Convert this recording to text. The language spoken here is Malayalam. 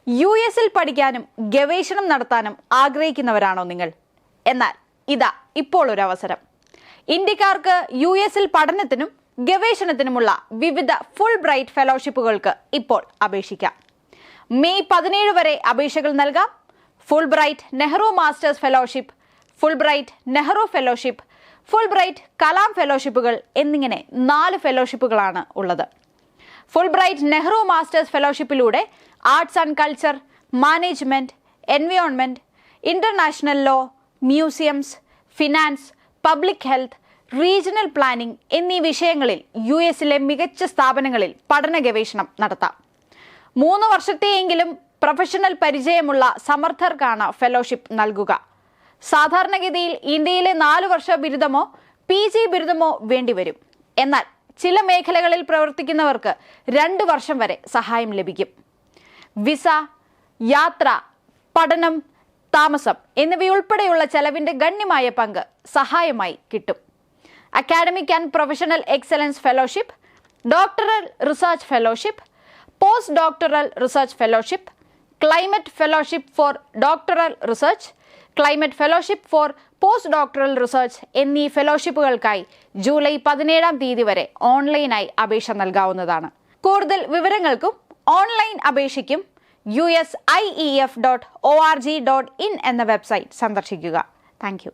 US-ൽ പഠിക്കാനും ഗവേഷണം നടത്താനും ആഗ്രഹിക്കുന്നവരാണോ നിങ്ങൾ? എന്നാൽ ഇതാ ഇപ്പോൾ ഒരു അവസരം. ഇന്ത്യക്കാർക്ക് US-ൽ പഠനത്തിനും ഗവേഷണത്തിനുമുള്ള വിവിധ ഫുൾ ബ്രൈറ്റ് ഫെലോഷിപ്പുകൾക്ക് ഇപ്പോൾ അപേക്ഷിക്കാം. മെയ് 17 വരെ അപേക്ഷകൾ നൽകാം. Fulbright Nehru masters fellowship, Fulbright Nehru fellowship, Fulbright Kalam ഫെലോഷിപ്പുകൾ എന്നിങ്ങനെ 4 ഫെലോഷിപ്പുകളാണ് ഉള്ളത്. ഫുൾ ബ്രൈറ്റ് നെഹ്റു മാസ്റ്റേഴ്സ് ഫെലോഷിപ്പിലൂടെ arts and culture, management, environment, international law, museums, finance, public health, regional planning എന്നീ വിഷയങ്ങളിൽ US-ലെ മികച്ച സ്ഥാപനങ്ങളിൽ പഠന ഗവേഷണം നടത്താം. 3 വർഷത്തെയെങ്കിലും പ്രൊഫഷണൽ പരിചയമുള്ള സമർത്ഥർക്കാണ് ഫെലോഷിപ്പ് നൽകുക. സാധാരണഗതിയിൽ ഇന്ത്യയിലെ 4 വർഷ ബിരുദമോ PG ബിരുദമോ വേണ്ടിവരും. എന്നാൽ ചില മേഖലകളിൽ പ്രവർത്തിക്കുന്നവർക്ക് 2 വർഷം വരെ സഹായം ലഭിക്കും. വിസ, യാത്ര, പഠനം, താമസം എന്നിവയുൾപ്പെടെയുള്ള ചെലവിന്റെ ഗണ്യമായ പങ്ക് സഹായമായി കിട്ടും. Academic and professional excellence fellowship, doctoral research fellowship, post doctoral research fellowship, climate fellowship four doctoral research, climate fellowship four post doctoral research എന്നീ ഫെലോഷിപ്പുകൾക്കായി ജൂലൈ 17-ാം തീയതി വരെ ഓൺലൈനായി അപേക്ഷ നൽകാവുന്നതാണ്. കൂടുതൽ വിവരങ്ങൾക്കും ഓൺലൈൻ അപേക്ഷയ്ക്കും usief.org.in എന്ന വെബ്സൈറ്റ് സന്ദർശിക്കുക. Thank you.